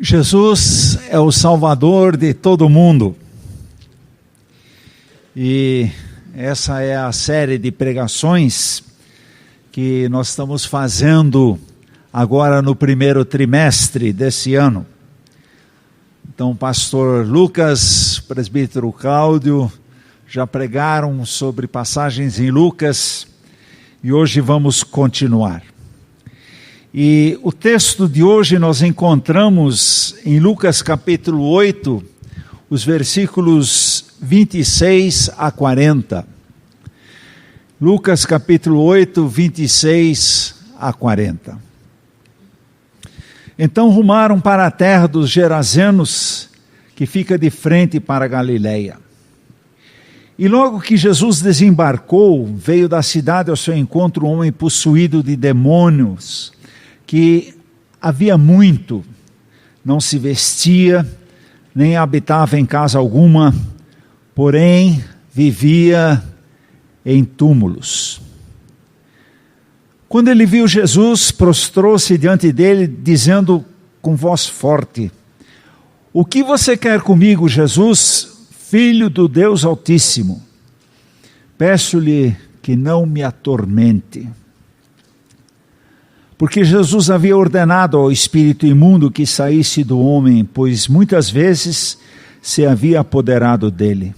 Jesus é o Salvador de todo mundo. E essa é a série de pregações que nós estamos fazendo agora no primeiro trimestre desse ano. Então, o pastor Lucas, presbítero Cláudio, já pregaram sobre passagens em Lucas e hoje vamos continuar. E o texto de hoje nós encontramos em Lucas capítulo 8, os versículos 26 a 40. Lucas capítulo 8, 26 a 40. Então rumaram para a terra dos Gerazenos, que fica de frente para a Galileia. E logo que Jesus desembarcou, veio da cidade ao seu encontro um homem possuído de demônios, que havia muito, não se vestia, nem habitava em casa alguma, porém vivia em túmulos. Quando ele viu Jesus, prostrou-se diante dele, dizendo com voz forte: "O que você quer comigo, Jesus, Filho do Deus Altíssimo? Peço-lhe que não me atormente." Porque Jesus havia ordenado ao espírito imundo que saísse do homem, pois muitas vezes se havia apoderado dele.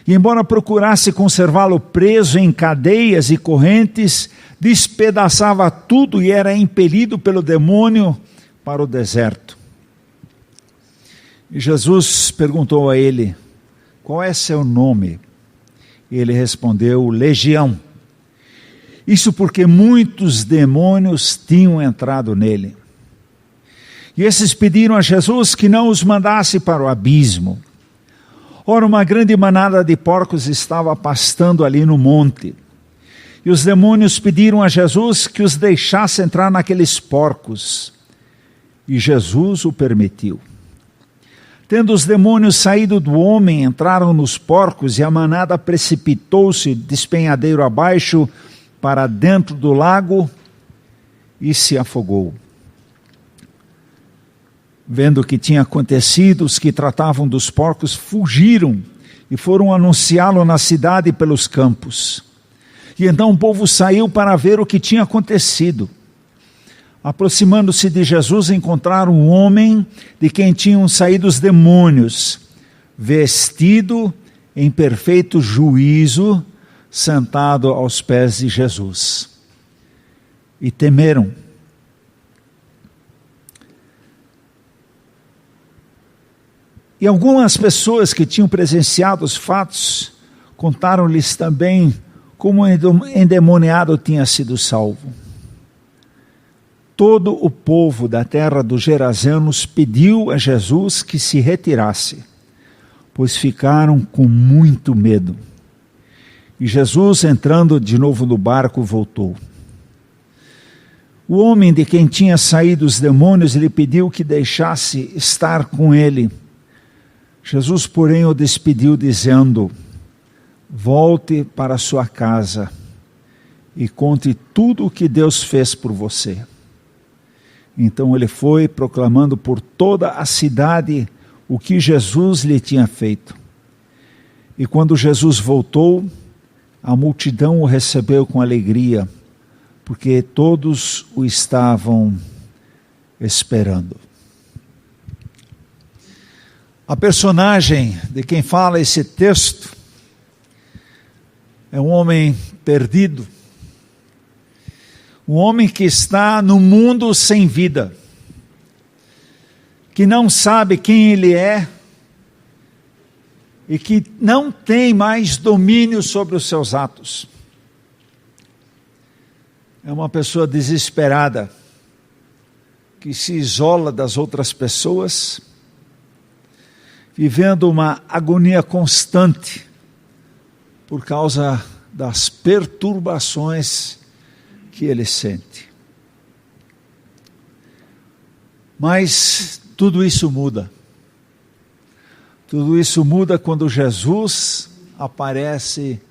E embora procurasse conservá-lo preso em cadeias e correntes, despedaçava tudo e era impelido pelo demônio para o deserto. E Jesus perguntou a ele: "Qual é seu nome?" E ele respondeu: "Legião." Isso porque muitos demônios tinham entrado nele. E esses pediram a Jesus que não os mandasse para o abismo. Ora, uma grande manada de porcos estava pastando ali no monte. E os demônios pediram a Jesus que os deixasse entrar naqueles porcos. E Jesus o permitiu. Tendo os demônios saído do homem, entraram nos porcos, e a manada precipitou-se despenhadeiro abaixo para dentro do lago e se afogou. Vendo o que tinha acontecido, os que tratavam dos porcos fugiram e foram anunciá-lo na cidade e pelos campos. E então o povo saiu para ver o que tinha acontecido. Aproximando-se de Jesus, encontraram um homem de quem tinham saído os demônios, vestido em perfeito juízo, sentado aos pés de Jesus. E temeram. E algumas pessoas que tinham presenciado os fatos, contaram-lhes também como o endemoniado tinha sido salvo. Todo o povo da terra dos Gerazenos pediu a Jesus que se retirasse, pois ficaram com muito medo. E Jesus, entrando de novo no barco, voltou. O homem de quem tinha saído os demônios lhe pediu que deixasse estar com ele. Jesus, porém, o despediu, dizendo: "Volte para sua casa e conte tudo o que Deus fez por você." Então ele foi proclamando por toda a cidade o que Jesus lhe tinha feito. E quando Jesus voltou, a multidão o recebeu com alegria, porque todos o estavam esperando. A personagem de quem fala esse texto é um homem perdido, um homem que está no mundo sem vida, que não sabe quem ele é e que não tem mais domínio sobre os seus atos. É uma pessoa desesperada, que se isola das outras pessoas, vivendo uma agonia constante por causa das perturbações que ele sente. Mas tudo isso muda. Tudo isso muda quando Jesus aparece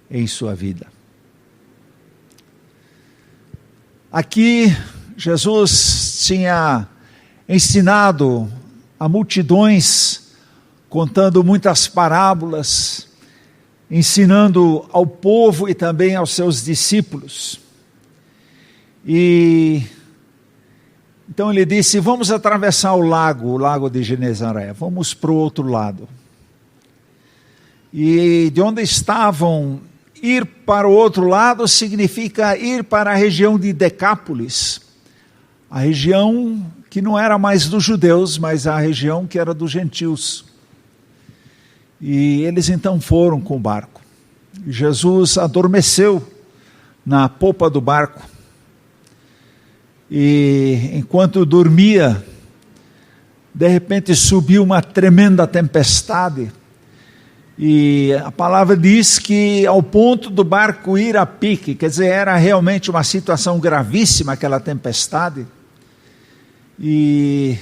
em sua vida. Aqui Jesus tinha ensinado a multidões, contando muitas parábolas, ensinando ao povo e também aos seus discípulos. E então ele disse: vamos atravessar o lago de Genezaré, vamos para o outro lado. E de onde estavam, ir para o outro lado significa ir para a região de Decápolis, a região que não era mais dos judeus, mas a região que era dos gentios. E eles então foram com o barco. Jesus adormeceu na popa do barco. E enquanto dormia, de repente subiu uma tremenda tempestade. E a palavra diz que ao ponto do barco ir a pique, quer dizer, era realmente uma situação gravíssima aquela tempestade. E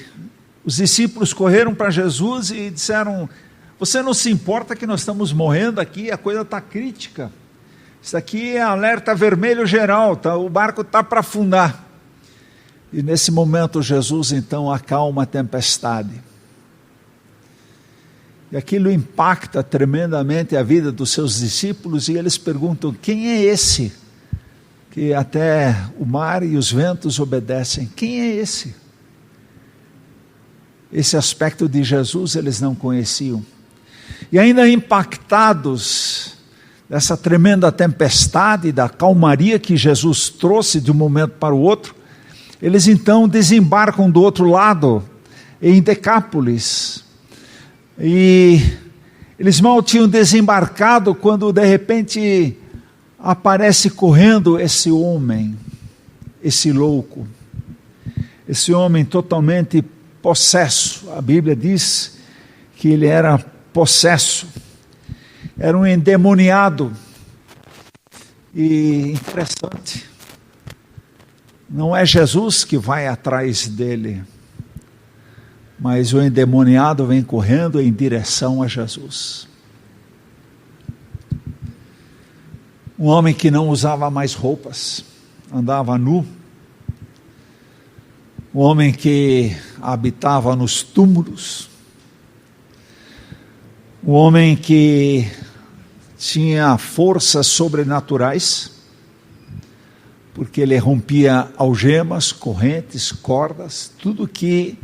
os discípulos correram para Jesus e disseram: você não se importa que nós estamos morrendo aqui, a coisa está crítica. Isso aqui é alerta vermelho geral, o barco está para afundar. E nesse momento Jesus então acalma a tempestade. E aquilo impacta tremendamente a vida dos seus discípulos e eles perguntam: quem é esse que até o mar e os ventos obedecem? Quem é esse? Esse aspecto de Jesus eles não conheciam. E ainda impactados dessa tremenda tempestade, da calmaria que Jesus trouxe de um momento para o outro, eles então desembarcam do outro lado, em Decápolis. E eles mal tinham desembarcado quando de repente aparece correndo esse homem, esse louco, esse homem totalmente possesso. A Bíblia diz que ele era possesso, era um endemoniado. E interessante, não é Jesus que vai atrás dele, mas o endemoniado vem correndo em direção a Jesus. Um homem que não usava mais roupas, andava nu. Um homem que habitava nos túmulos. Um homem que tinha forças sobrenaturais, porque ele rompia algemas, correntes, cordas, tudo que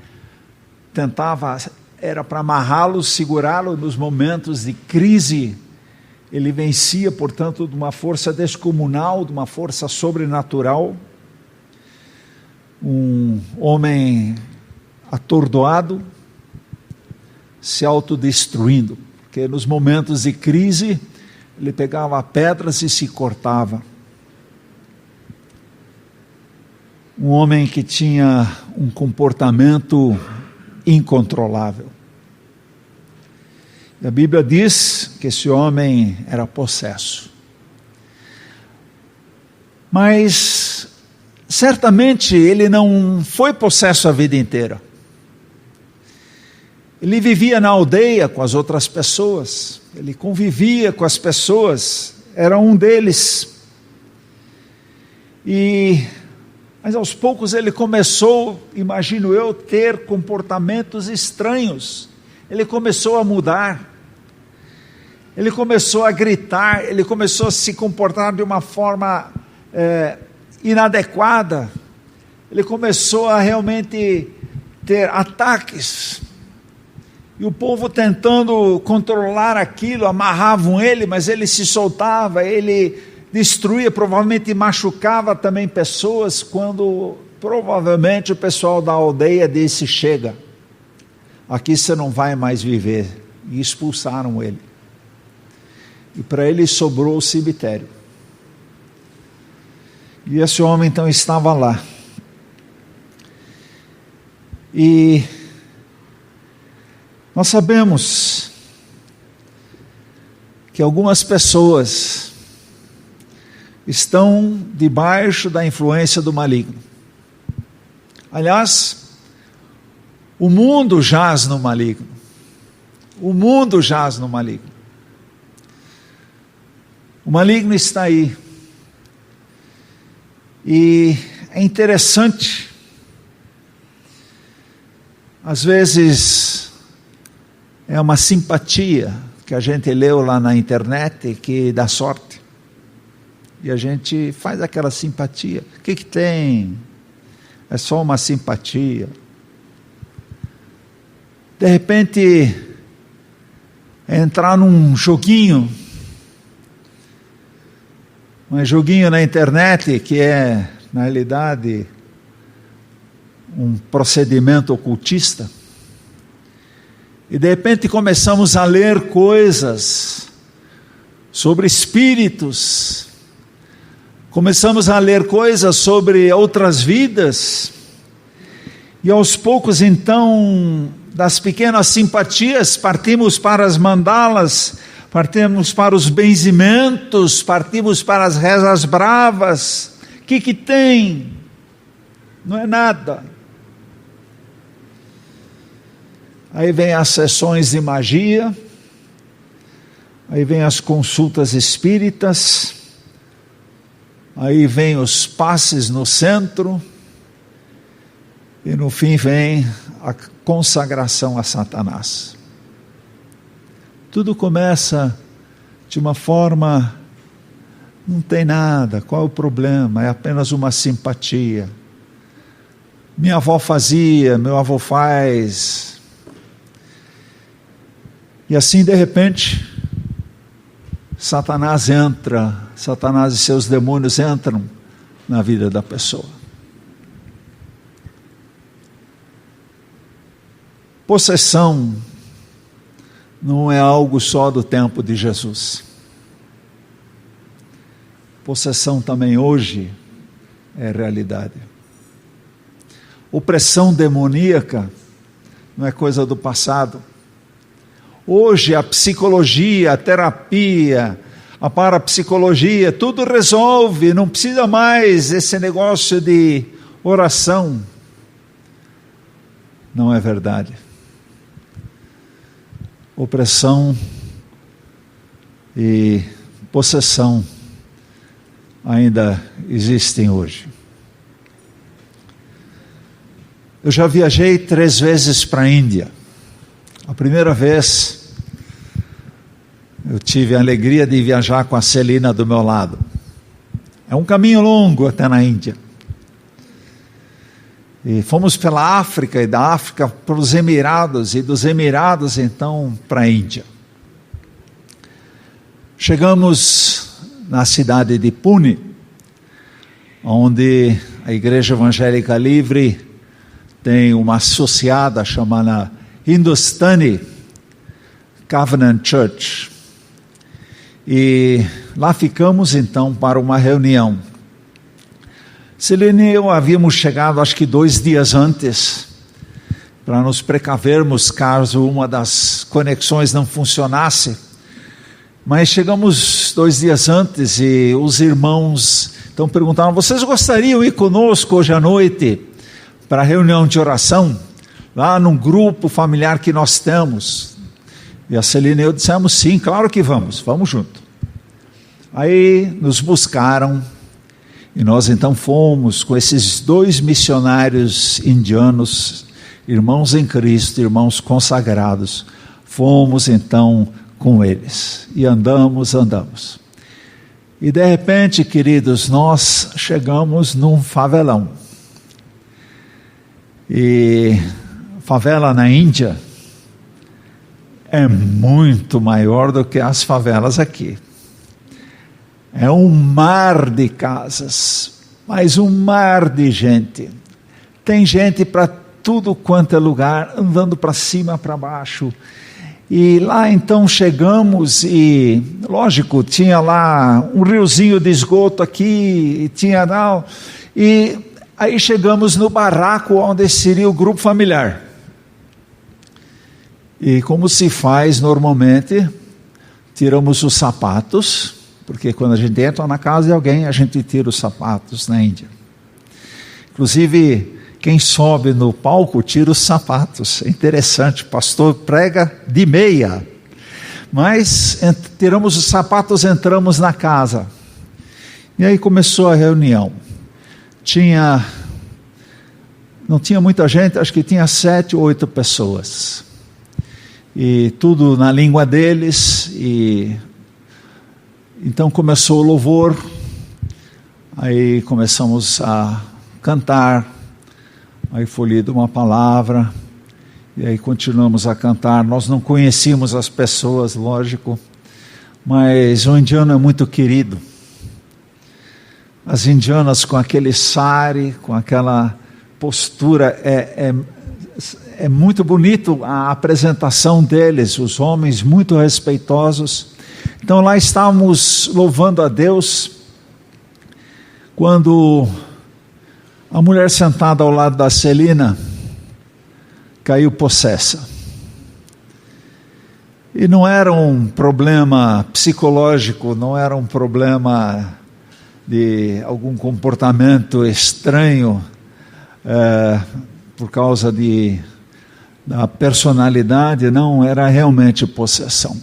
tentava era para amarrá-lo, segurá-lo nos momentos de crise. Ele vencia, portanto, de uma força descomunal, de uma força sobrenatural. Um homem atordoado, se autodestruindo, porque nos momentos de crise ele pegava pedras e se cortava. Um homem que tinha um comportamento incontrolável. E a Bíblia diz que esse homem era possesso. Mas certamente ele não foi possesso a vida inteira. Ele vivia na aldeia com as outras pessoas, ele convivia com as pessoas, era um deles. Mas aos poucos ele começou, imagino eu, ter comportamentos estranhos. Ele começou a mudar, ele começou a gritar, ele começou a se comportar de uma forma inadequada, ele começou a realmente ter ataques, e o povo tentando controlar aquilo, amarravam ele, mas ele se soltava, ele destruía, provavelmente machucava também pessoas, quando provavelmente o pessoal da aldeia disse: chega, aqui você não vai mais viver, e expulsaram ele, e para ele sobrou o cemitério. E esse homem então estava lá, e nós sabemos que algumas pessoas estão debaixo da influência do maligno. Aliás, o mundo jaz no maligno. O mundo jaz no maligno. O maligno está aí. E é interessante Às vezes é uma simpatia que a gente leu lá na internet que dá sorte. E a gente faz aquela simpatia. O que tem? É só uma simpatia. De repente, entrar num joguinho na internet que é, na realidade, um procedimento ocultista. E de repente começamos a ler coisas sobre espíritos, começamos a ler coisas sobre outras vidas, e aos poucos então, das pequenas simpatias, partimos para as mandalas, partimos para os benzimentos, partimos para as rezas bravas. O que tem? Não é nada. Aí vem as sessões de magia, aí vem as consultas espíritas, aí vem os passes no centro, e no fim vem a consagração a Satanás. Tudo começa de uma forma, não tem nada, qual é o problema? É apenas uma simpatia. Minha avó fazia, meu avô faz. E assim, de repente, Satanás e seus demônios entram na vida da pessoa. Possessão não é algo só do tempo de Jesus. Possessão também hoje é realidade. Opressão demoníaca não é coisa do passado. Hoje a psicologia, a terapia, a parapsicologia, tudo resolve, não precisa mais esse negócio de oração. Não é verdade. Opressão e possessão ainda existem hoje. Eu já viajei 3 vezes para a Índia. A primeira vez, eu tive a alegria de viajar com a Celina do meu lado. É um caminho longo até na Índia. E fomos pela África, e da África para os Emirados, e dos Emirados então para a Índia. Chegamos na cidade de Pune, onde a Igreja Evangélica Livre tem uma associada chamada Hindustani Covenant Church. E lá ficamos então para uma reunião. Celina e eu havíamos chegado acho que 2 dias antes, para nos precavermos caso uma das conexões não funcionasse. Mas chegamos 2 dias antes e os irmãos então perguntaram: vocês gostariam de ir conosco hoje à noite para a reunião de oração, lá num grupo familiar que nós temos? E a Celina e eu dissemos: sim, claro que vamos junto. Aí nos buscaram, e nós então fomos com esses 2 missionários indianos, irmãos em Cristo, irmãos consagrados. Fomos então com eles, e andamos. E de repente, queridos, nós chegamos num favelão. E favela na Índia é muito maior do que as favelas aqui. É um mar de casas, mas um mar de gente. Tem gente para tudo quanto é lugar, andando para cima, para baixo. E lá então chegamos e, lógico, tinha lá um riozinho de esgoto aqui, e tinha não. E aí chegamos no barraco onde seria o grupo familiar. E como se faz normalmente, tiramos os sapatos, porque quando a gente entra na casa de alguém, a gente tira os sapatos na Índia. Inclusive, quem sobe no palco tira os sapatos. É interessante, o pastor prega de meia. Mas tiramos os sapatos, entramos na casa. E aí começou a reunião. Tinha Não tinha muita gente, acho que tinha 7 ou 8 pessoas. E tudo na língua deles. E então começou o louvor. Aí começamos a cantar. Aí foi lida uma palavra. E aí continuamos a cantar. Nós não conhecíamos as pessoas, lógico. Mas o indiano é muito querido. As indianas com aquele sari, com aquela postura, é muito bonito a apresentação deles, os homens muito respeitosos. Então lá estávamos louvando a Deus, quando a mulher sentada ao lado da Celina caiu possessa. E não era um problema psicológico, não era um problema de algum comportamento estranho, por causa da personalidade, não, era realmente possessão.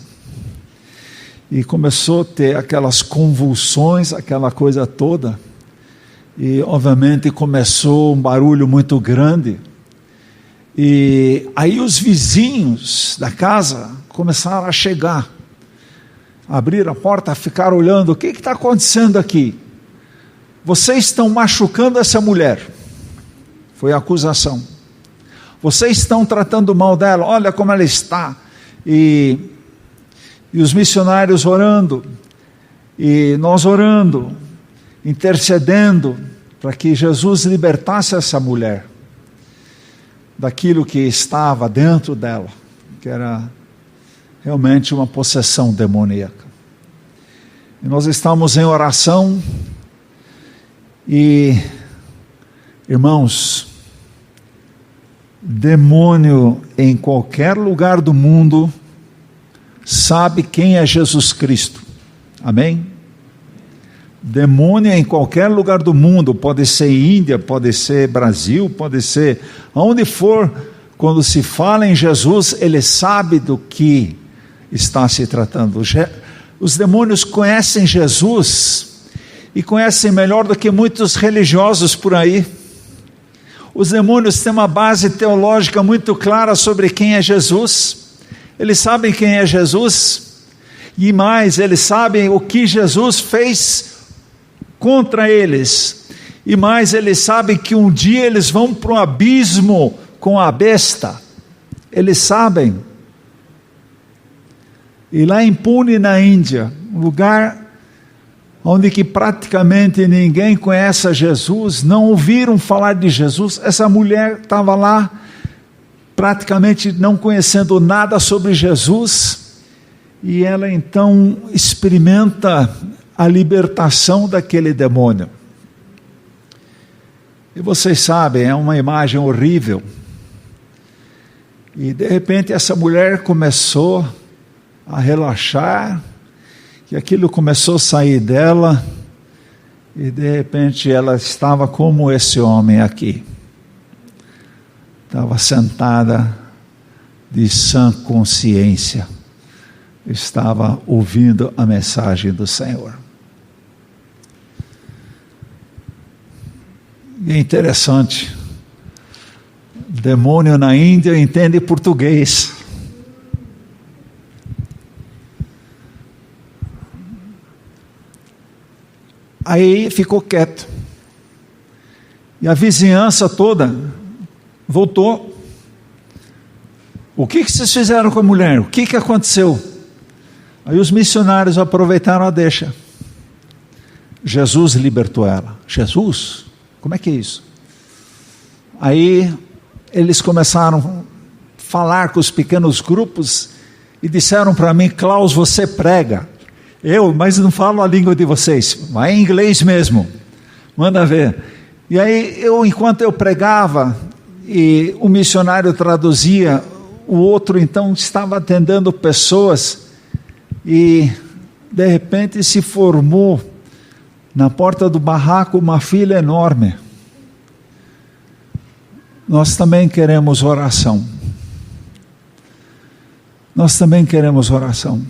E começou a ter aquelas convulsões, aquela coisa toda, e obviamente começou um barulho muito grande, e aí os vizinhos da casa começaram a chegar, abriram a porta, ficaram olhando, o que está acontecendo aqui? Vocês estão machucando essa mulher. Foi a acusação. Vocês estão tratando mal dela, olha como ela está. E os missionários orando, e nós orando, intercedendo, para que Jesus libertasse essa mulher daquilo que estava dentro dela, que era realmente uma possessão demoníaca. E nós estamos em oração, e irmãos, demônio em qualquer lugar do mundo sabe quem é Jesus Cristo, amém? Demônio em qualquer lugar do mundo, pode ser Índia, pode ser Brasil, pode ser aonde for, quando se fala em Jesus, ele sabe do que está se tratando. Os demônios conhecem Jesus, e conhecem melhor do que muitos religiosos por aí. Os demônios têm uma base teológica muito clara sobre quem é Jesus. Eles sabem quem é Jesus, e mais, eles sabem o que Jesus fez contra eles, e mais, eles sabem que um dia eles vão para o abismo com a besta. Eles sabem. E lá em Pune, na Índia, um lugar onde que praticamente ninguém conhece a Jesus, não ouviram falar de Jesus, essa mulher estava lá, praticamente não conhecendo nada sobre Jesus, e ela então experimenta a libertação daquele demônio. E vocês sabem, é uma imagem horrível, e de repente essa mulher começou a relaxar, que aquilo começou a sair dela, e de repente ela estava como esse homem aqui, estava sentada de sã consciência, estava ouvindo a mensagem do Senhor. E é interessante, demônio na Índia entende português. Aí ficou quieto, e a vizinhança toda voltou. O que vocês fizeram com a mulher? O que aconteceu? Aí os missionários aproveitaram a deixa. Jesus libertou ela. Jesus? Como é que é isso? Aí eles começaram a falar com os pequenos grupos e disseram para mim: Klaus, você prega. Mas não falo a língua de vocês, mas é em inglês mesmo, manda ver. E aí enquanto eu pregava, e o missionário traduzia, o outro então estava atendendo pessoas, e de repente se formou na porta do barraco uma fila enorme. Nós também queremos oração. Nós também queremos oração.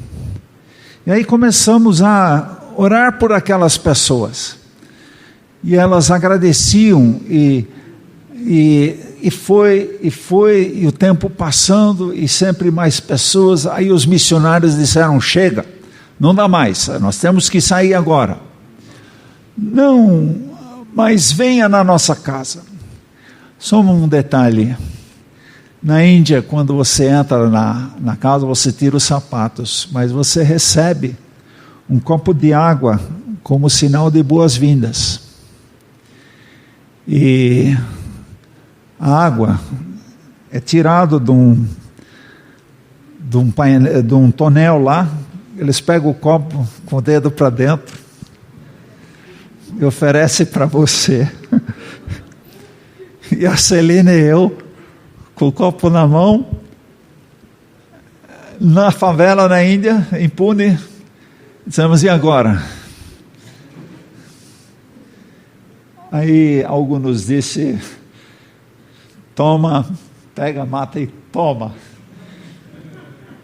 E aí começamos a orar por aquelas pessoas, e elas agradeciam, e E o tempo passando, e sempre mais pessoas. Aí os missionários disseram: chega, não dá mais, nós temos que sair agora. Não, mas venha na nossa casa. Só um detalhe: na Índia, quando você entra na casa, você tira os sapatos, mas você recebe um copo de água como sinal de boas-vindas. E a água é tirada de um tonel lá. Eles pegam o copo com o dedo para dentro e oferecem para você. E a Celina e eu, com o copo na mão, na favela na Índia, em Pune, dissemos: e agora? Aí algo nos disse: toma, pega, mata e toma.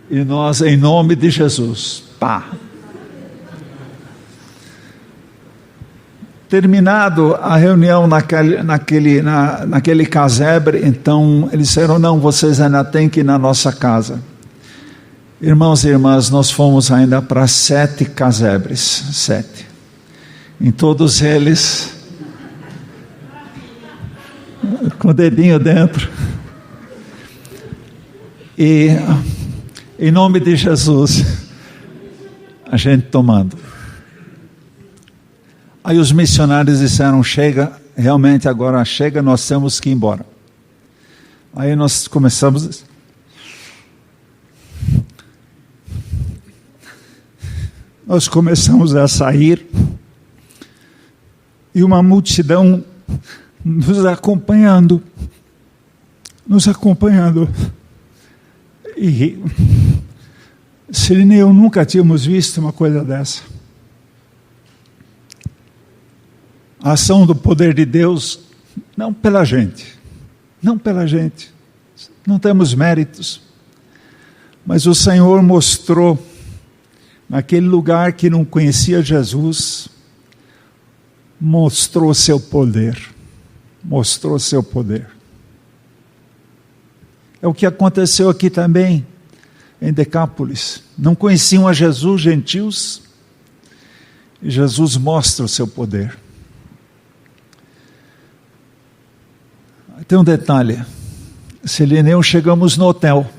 E nós, em nome de Jesus, pá. Terminado a reunião naquele casebre, então eles disseram: não, vocês ainda têm que ir na nossa casa. Irmãos e irmãs, nós fomos ainda para 7 casebres, 7. Em todos eles, com o dedinho dentro. E em nome de Jesus, a gente tomando. Aí os missionários disseram: chega, realmente agora chega, nós temos que ir embora. Aí nós começamos a sair, e uma multidão nos acompanhando. E Celina e eu nunca tínhamos visto uma coisa dessa. A ação do poder de Deus, não pela gente, não temos méritos, mas o Senhor mostrou, naquele lugar que não conhecia Jesus, mostrou seu poder. É o que aconteceu aqui também, em Decápolis. Não conheciam a Jesus, gentios, e Jesus mostra o seu poder. Tem um detalhe: Celina e eu chegamos no hotel,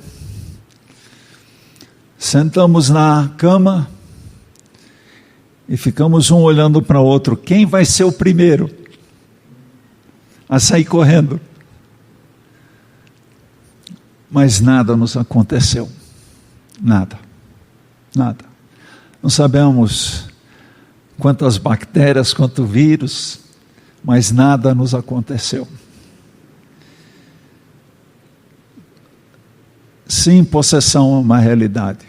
sentamos na cama e ficamos um olhando para o outro. Quem vai ser o primeiro a sair correndo? Mas nada nos aconteceu. Nada. Não sabemos quantas bactérias, quanto vírus, mas nada nos aconteceu. Sim, possessão é uma realidade.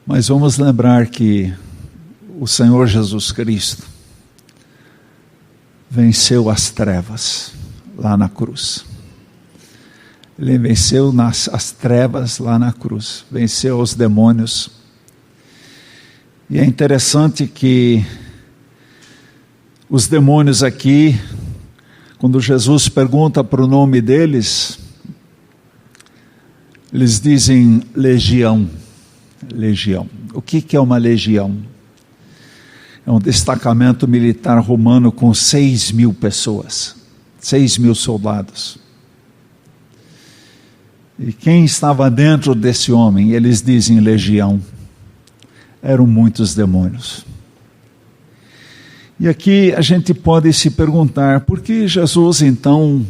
Mas vamos lembrar que o Senhor Jesus Cristo venceu as trevas lá na cruz. Ele venceu as trevas lá na cruz, venceu os demônios. E é interessante que os demônios aqui, quando Jesus pergunta para o nome deles, eles dizem legião. O que é uma legião? É um destacamento militar romano com 6.000 pessoas, 6.000 soldados. E quem estava dentro desse homem? Eles dizem legião. Eram muitos demônios. E aqui a gente pode se perguntar: por que Jesus então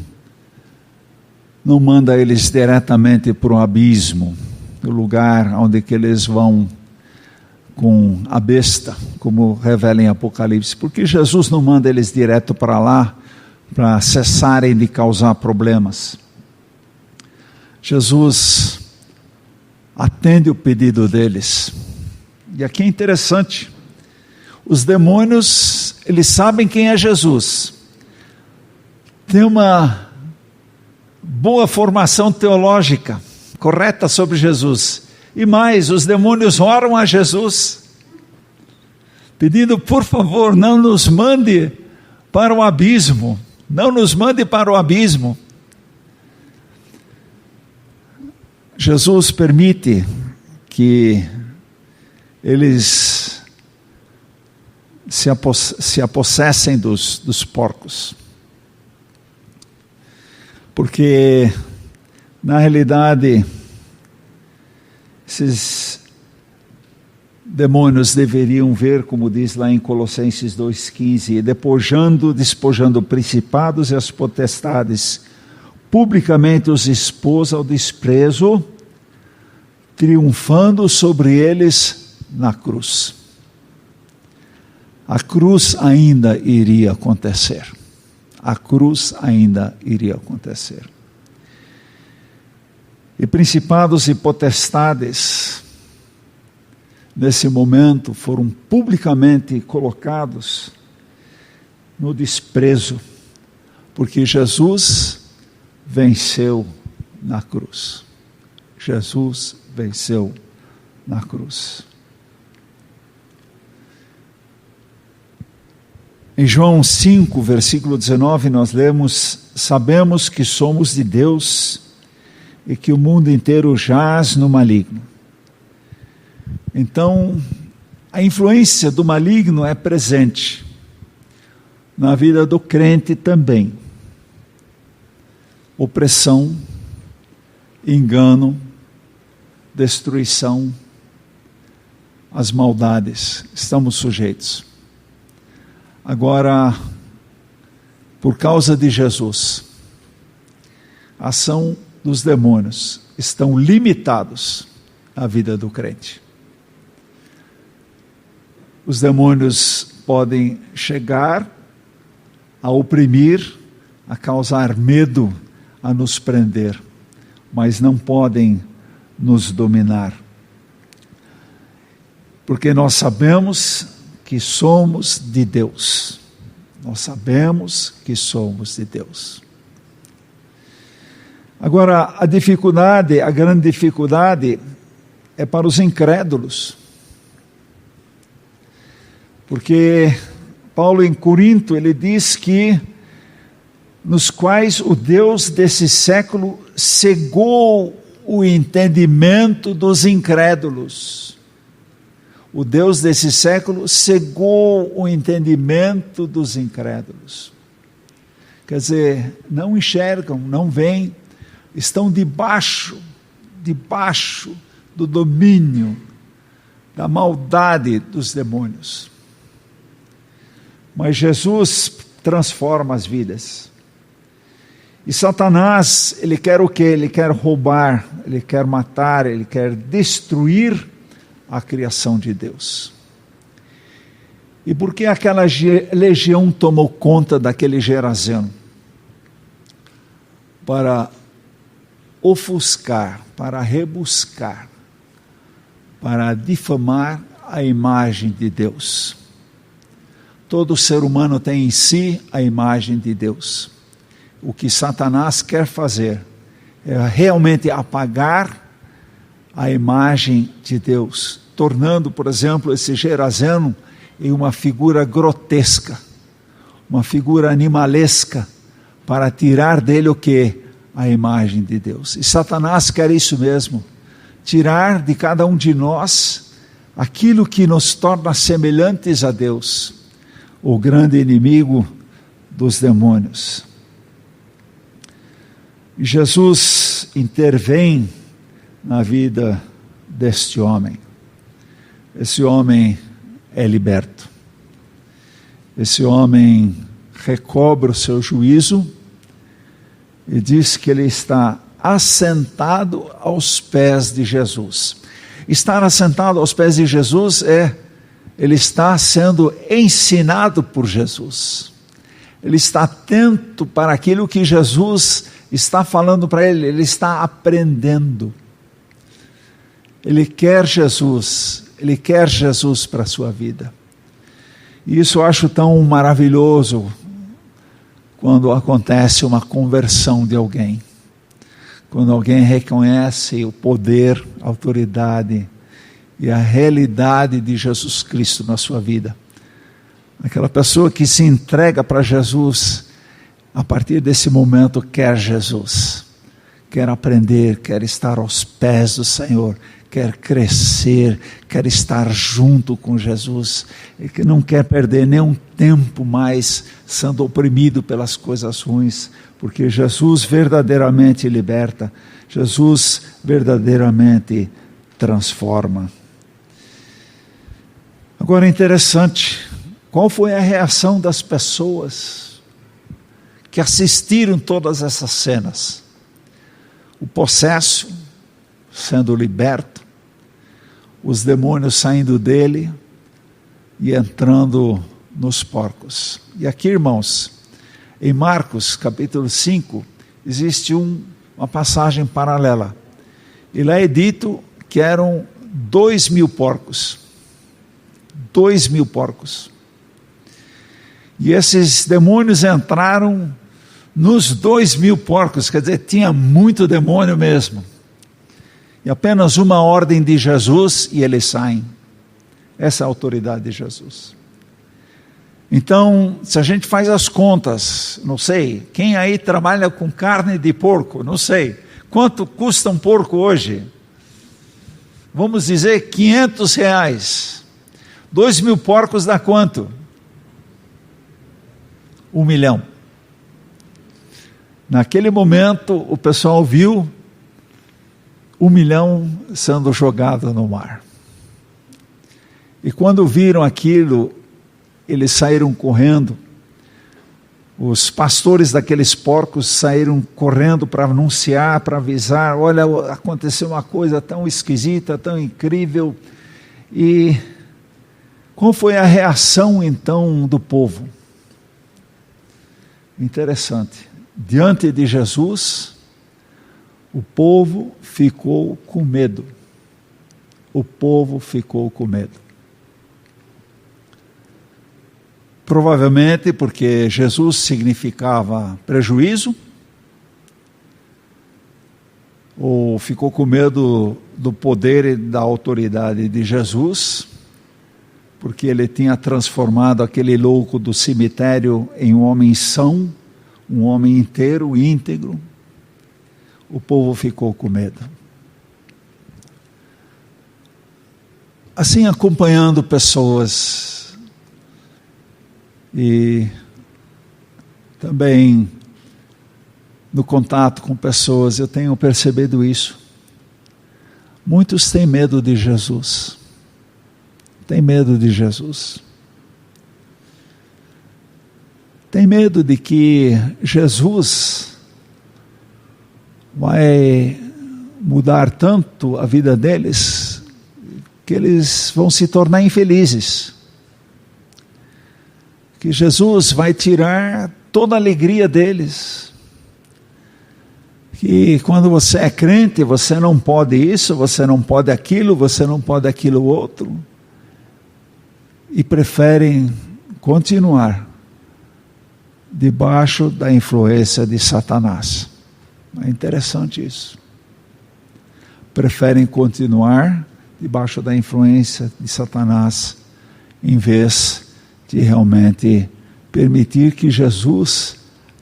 não manda eles diretamente para o abismo, o lugar onde que eles vão com a besta, como revela em Apocalipse? Por que Jesus não manda eles direto para lá, para cessarem de causar problemas? Jesus atende o pedido deles. E aqui é interessante: os demônios, eles sabem quem é Jesus, tem uma boa formação teológica correta sobre Jesus, e mais, os demônios oram a Jesus, pedindo: por favor, não nos mande para o abismo, não nos mande para o abismo. Jesus permite que eles se apossessem dos porcos. Porque, na realidade, esses demônios deveriam ver, como diz lá em Colossenses 2,15, despojando principados e as potestades, publicamente os expôs ao desprezo, triunfando sobre eles na cruz. A cruz ainda iria acontecer. A cruz ainda iria acontecer. E principados e potestades, nesse momento, foram publicamente colocados no desprezo, porque Jesus venceu na cruz. Jesus venceu na cruz. Em João 5, versículo 19, nós lemos: sabemos que somos de Deus e que o mundo inteiro jaz no maligno. Então, a influência do maligno é presente na vida do crente também. Opressão, engano, destruição, as maldades, estamos sujeitos. Agora, por causa de Jesus, a ação dos demônios estão limitados à vida do crente. Os demônios podem chegar a oprimir, a causar medo, a nos prender, mas não podem nos dominar. Porque nós sabemos que somos de Deus. Nós sabemos que somos de Deus. Agora, a grande dificuldade é para os incrédulos. Porque Paulo em Corinto, ele diz que nos quais o Deus desse século cegou o entendimento dos incrédulos. O Deus desse século cegou o entendimento dos incrédulos. Quer dizer, não enxergam, não veem, estão debaixo do domínio, da maldade dos demônios. Mas Jesus transforma as vidas. E Satanás, ele quer o quê? Ele quer roubar, ele quer matar, ele quer destruir a criação de Deus. E por que aquela legião tomou conta daquele Gerazeno? Para ofuscar, para rebuscar, para difamar a imagem de Deus. Todo ser humano tem em si a imagem de Deus. O que Satanás quer fazer é realmente apagar a imagem de Deus, tornando, por exemplo, esse Gerazeno em uma figura grotesca, uma figura animalesca, para tirar dele o quê? A imagem de Deus. E Satanás quer isso mesmo, tirar de cada um de nós aquilo que nos torna semelhantes a Deus, o grande inimigo dos demônios. E Jesus intervém na vida deste homem. Esse homem é liberto. Esse homem recobra o seu juízo e diz que ele está assentado aos pés de Jesus. Estar assentado aos pés de Jesus ele está sendo ensinado por Jesus. Ele está atento para aquilo que Jesus está falando para ele, ele está aprendendo. Ele quer Jesus para a sua vida. E isso eu acho tão maravilhoso quando acontece uma conversão de alguém. Quando alguém reconhece o poder, a autoridade e a realidade de Jesus Cristo na sua vida. Aquela pessoa que se entrega para Jesus, a partir desse momento quer Jesus, quer aprender, quer estar aos pés do Senhor, quer crescer, quer estar junto com Jesus, e que não quer perder nenhum tempo mais sendo oprimido pelas coisas ruins, porque Jesus verdadeiramente liberta, Jesus verdadeiramente transforma. Agora é interessante, qual foi a reação das pessoas que assistiram todas essas cenas? O possesso sendo liberto, os demônios saindo dele e entrando nos porcos. E aqui, irmãos, em Marcos capítulo 5, existe uma passagem paralela. E lá é dito que eram 2.000 porcos. 2.000 porcos. E esses demônios entraram nos 2.000 porcos, quer dizer, tinha muito demônio mesmo. E apenas uma ordem de Jesus e eles saem. Essa é a autoridade de Jesus. Então, se a gente faz as contas, não sei, quem aí trabalha com carne de porco, não sei, quanto custa um porco hoje? Vamos dizer R$500. 2.000 porcos dá quanto? 1 milhão. Naquele momento, o pessoal viu 1 milhão sendo jogado no mar. E quando viram aquilo, eles saíram correndo. Os pastores daqueles porcos saíram correndo para anunciar, para avisar: olha, aconteceu uma coisa tão esquisita, tão incrível. E qual foi a reação então do povo? Interessante. Diante de Jesus, o povo ficou com medo. O povo ficou com medo. Provavelmente porque Jesus significava prejuízo, ou ficou com medo do poder e da autoridade de Jesus, porque ele tinha transformado aquele louco do cemitério em um homem são, um homem inteiro, íntegro. O povo ficou com medo. Assim, acompanhando pessoas e também no contato com pessoas, eu tenho percebido isso. Muitos têm medo de Jesus. Têm medo de Jesus. Tem medo de que Jesus vai mudar tanto a vida deles que eles vão se tornar infelizes. Que Jesus vai tirar toda a alegria deles. Que quando você é crente, você não pode isso, você não pode aquilo, você não pode aquilo outro. E preferem continuar debaixo da influência de Satanás. É interessante isso. Preferem continuar debaixo da influência de Satanás, em vez de realmente permitir que Jesus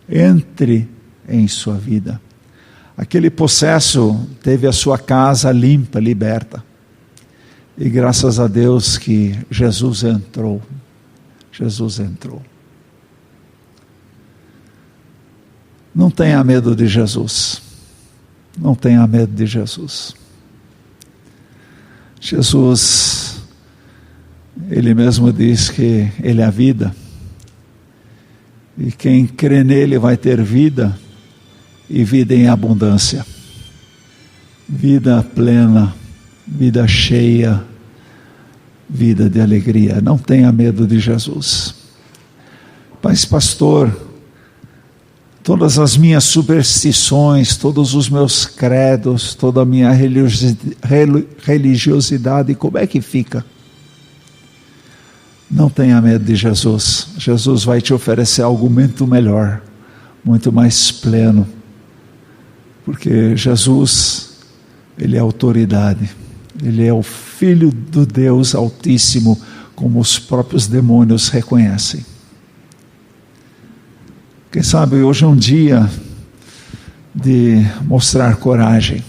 entre em sua vida. Aquele possesso teve a sua casa limpa, liberta. E graças a Deus que Jesus entrou. Jesus entrou. Não tenha medo de Jesus. Não tenha medo de Jesus. Jesus, Ele mesmo diz que Ele é a vida. E quem crê nele vai ter vida, e vida em abundância. Vida plena, vida cheia, vida de alegria. Não tenha medo de Jesus. Mas, pastor, todas as minhas superstições, todos os meus credos, toda a minha religiosidade, como é que fica? Não tenha medo de Jesus. Jesus vai te oferecer algo muito melhor, muito mais pleno. Porque Jesus, Ele é autoridade. Ele é o Filho do Deus Altíssimo, como os próprios demônios reconhecem. Quem sabe hoje é um dia de mostrar coragem,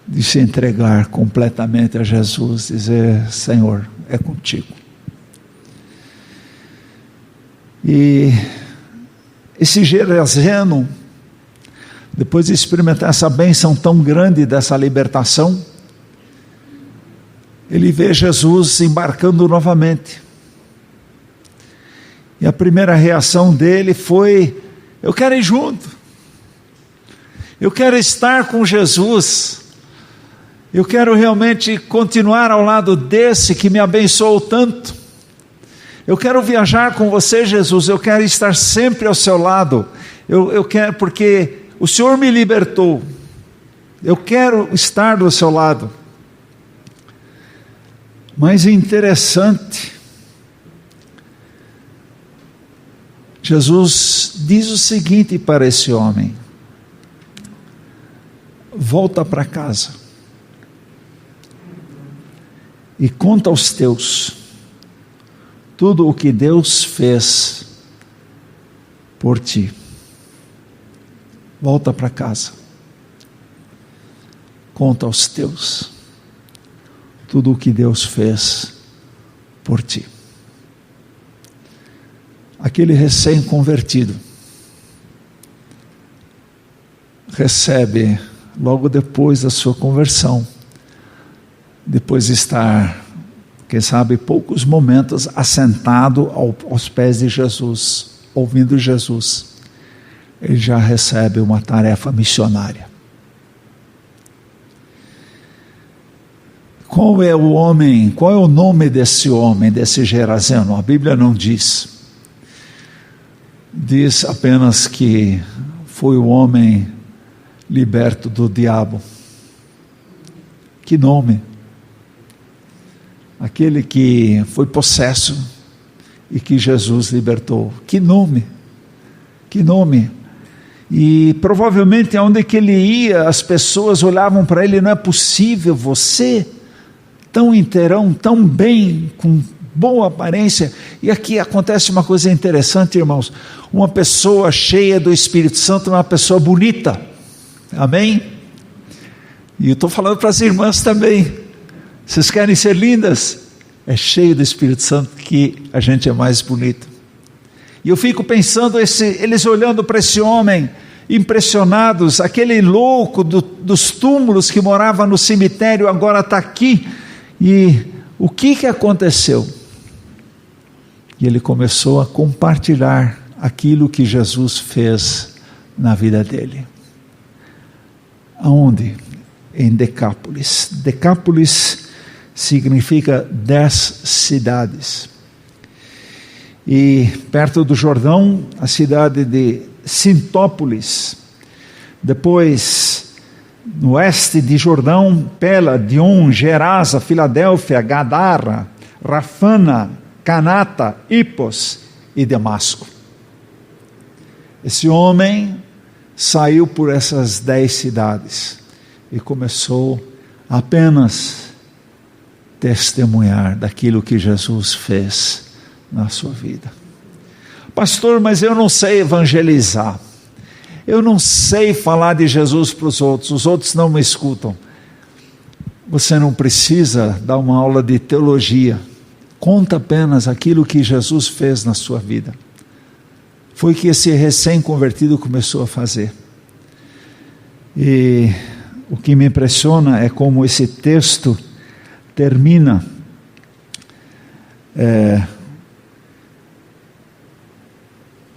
de se entregar completamente a Jesus, dizer: Senhor, é contigo. E esse Geraseno, depois de experimentar essa bênção tão grande dessa libertação, ele vê Jesus embarcando novamente. E a primeira reação dele foi: eu quero ir junto, eu quero estar com Jesus, eu quero realmente continuar ao lado desse que me abençoou tanto, eu quero viajar com você, Jesus, eu quero estar sempre ao seu lado, eu quero, porque o Senhor me libertou, eu quero estar do seu lado. Mas é interessante, Jesus diz o seguinte para esse homem: volta para casa e conta aos teus tudo o que Deus fez por ti. Volta para casa, conta aos teus tudo o que Deus fez por ti. Aquele recém-convertido recebe, logo depois da sua conversão, depois de estar, quem sabe, poucos momentos assentado aos pés de Jesus, ouvindo Jesus, ele já recebe uma tarefa missionária. Qual é o homem, qual é o nome desse homem, desse Geraseno? A Bíblia não diz. Diz apenas que foi o homem liberto do diabo. Que nome? Aquele que foi possesso e que Jesus libertou. Que nome? Que nome? E provavelmente aonde que ele ia, as pessoas olhavam para ele: não é possível, você tão inteirão, tão bem, com boa aparência. E aqui acontece uma coisa interessante, irmãos: uma pessoa cheia do Espírito Santo é uma pessoa bonita, amém? E eu estou falando para as irmãs também, vocês querem ser lindas? É cheio do Espírito Santo que a gente é mais bonito. E eu fico pensando, eles olhando para esse homem, impressionados, aquele louco dos túmulos que morava no cemitério, agora está aqui. E o que aconteceu? E ele começou a compartilhar aquilo que Jesus fez na vida dele. Aonde? Em Decápolis. Decápolis significa 10 cidades. E perto do Jordão, a cidade de Sintópolis. Depois, no oeste de Jordão, Pela, Dion, Gerasa, Filadélfia, Gadara, Rafana, Canata, Hipos e Damasco. Esse homem saiu por essas 10 cidades e começou a apenas testemunhar daquilo que Jesus fez na sua vida. Pastor, mas eu não sei evangelizar, eu não sei falar de Jesus para os outros não me escutam. Você não precisa dar uma aula de teologia, conta apenas aquilo que Jesus fez na sua vida. Foi o que esse recém-convertido começou a fazer. E o que me impressiona é como esse texto termina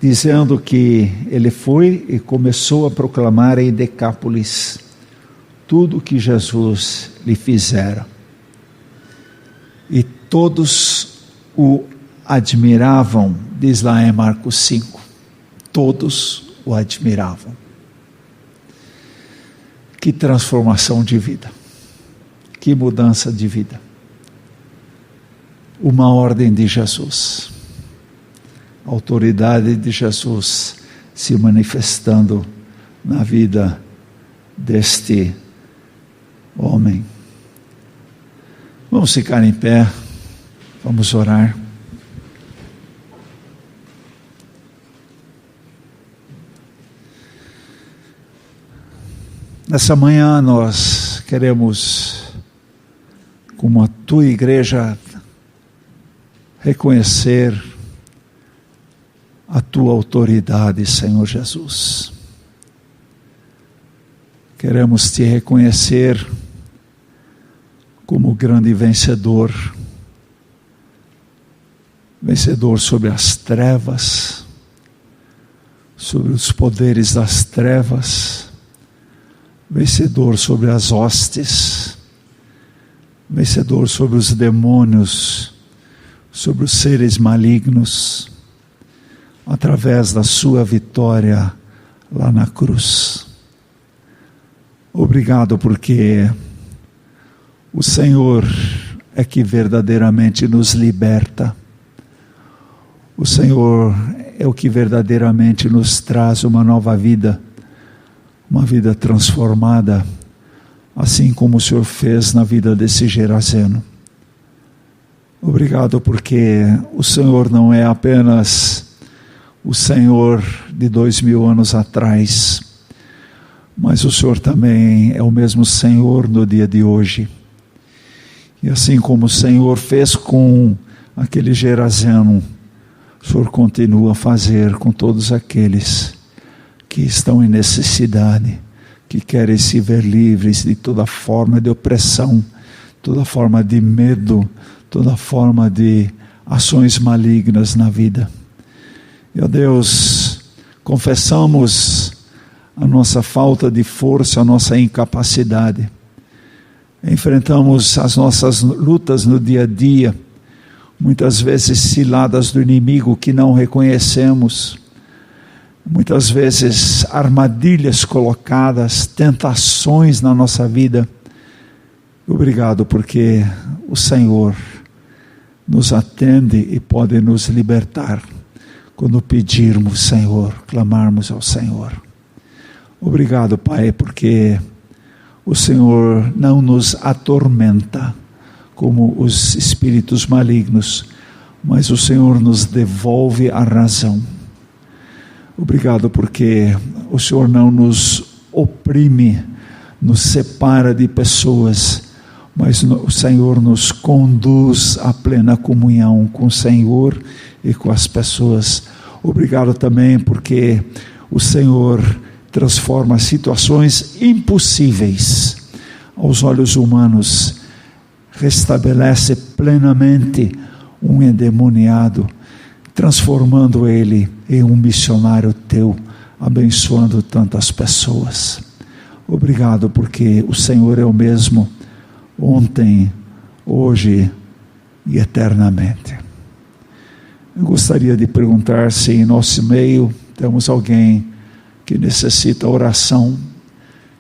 dizendo que ele foi e começou a proclamar em Decápolis tudo que Jesus lhe fizera. E todos o admiravam, diz lá em Marcos 5. Todos o admiravam. Que transformação de vida. Que mudança de vida. Uma ordem de Jesus. A autoridade de Jesus se manifestando na vida deste homem. Vamos ficar em pé, vamos orar. Nessa manhã nós queremos, como a tua igreja, reconhecer a tua autoridade, Senhor Jesus. Queremos te reconhecer como grande vencedor, vencedor sobre as trevas, sobre os poderes das trevas, vencedor sobre as hostes, vencedor sobre os demônios, sobre os seres malignos, através da sua vitória lá na cruz. Obrigado porque o Senhor é que verdadeiramente nos liberta. O Senhor é o que verdadeiramente nos traz uma nova vida, uma vida transformada, assim como o Senhor fez na vida desse Gerazeno. Obrigado porque o Senhor não é apenas o Senhor de 2000 anos atrás, mas o Senhor também é o mesmo Senhor no dia de hoje. E assim como o Senhor fez com aquele Gerazeno, o Senhor continua a fazer com todos aqueles que estão em necessidade, que querem se ver livres de toda forma de opressão, toda forma de medo, toda forma de ações malignas na vida. E, ó Deus, confessamos a nossa falta de força, a nossa incapacidade. Enfrentamos as nossas lutas no dia a dia, muitas vezes ciladas do inimigo que não reconhecemos, muitas vezes armadilhas colocadas, tentações na nossa vida. Obrigado porque o Senhor nos atende e pode nos libertar quando pedirmos, Senhor, clamarmos ao Senhor. Obrigado, Pai, porque o Senhor não nos atormenta como os espíritos malignos, mas o Senhor nos devolve a razão. Obrigado porque o Senhor não nos oprime, nos separa de pessoas, mas o Senhor nos conduz à plena comunhão com o Senhor e com as pessoas. Obrigado também porque o Senhor transforma situações impossíveis aos olhos humanos, restabelece plenamente um endemoniado, transformando ele em um missionário teu, abençoando tantas pessoas. Obrigado porque o Senhor é o mesmo ontem, hoje e eternamente. Eu gostaria de perguntar se em nosso meio temos alguém que necessita oração,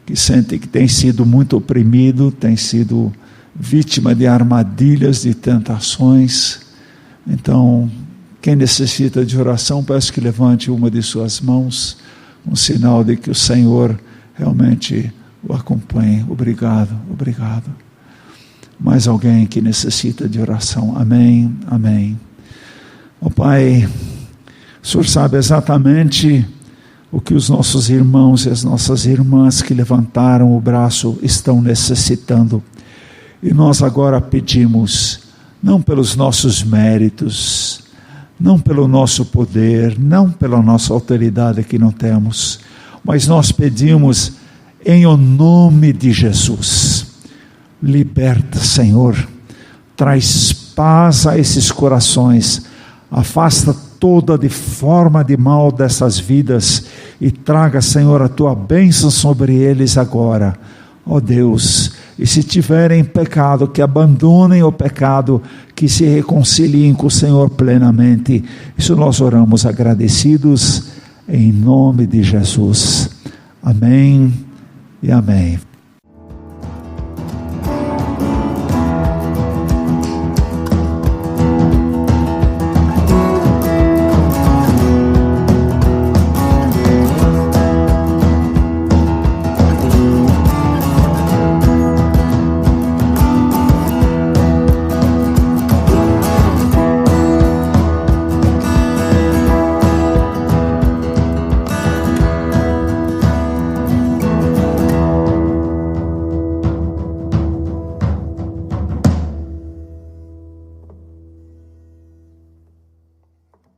que sente que tem sido muito oprimido, tem sido vítima de armadilhas, de tentações. Então, quem necessita de oração, peço que levante uma de suas mãos, um sinal de que o Senhor realmente o acompanhe. Obrigado, obrigado. Mais alguém que necessita de oração? Amém, amém. Ó Pai, o Senhor sabe exatamente o que os nossos irmãos e as nossas irmãs que levantaram o braço estão necessitando. E nós agora pedimos, não pelos nossos méritos, não pelo nosso poder, não pela nossa autoridade que não temos, mas nós pedimos em o nome de Jesus. Liberta, Senhor, traz paz a esses corações, afasta toda de forma de mal dessas vidas e traga, Senhor, a tua bênção sobre eles agora, ó Deus. E se tiverem pecado, que abandonem o pecado, que se reconciliem com o Senhor plenamente. Isso nós oramos agradecidos em nome de Jesus. Amém e amém.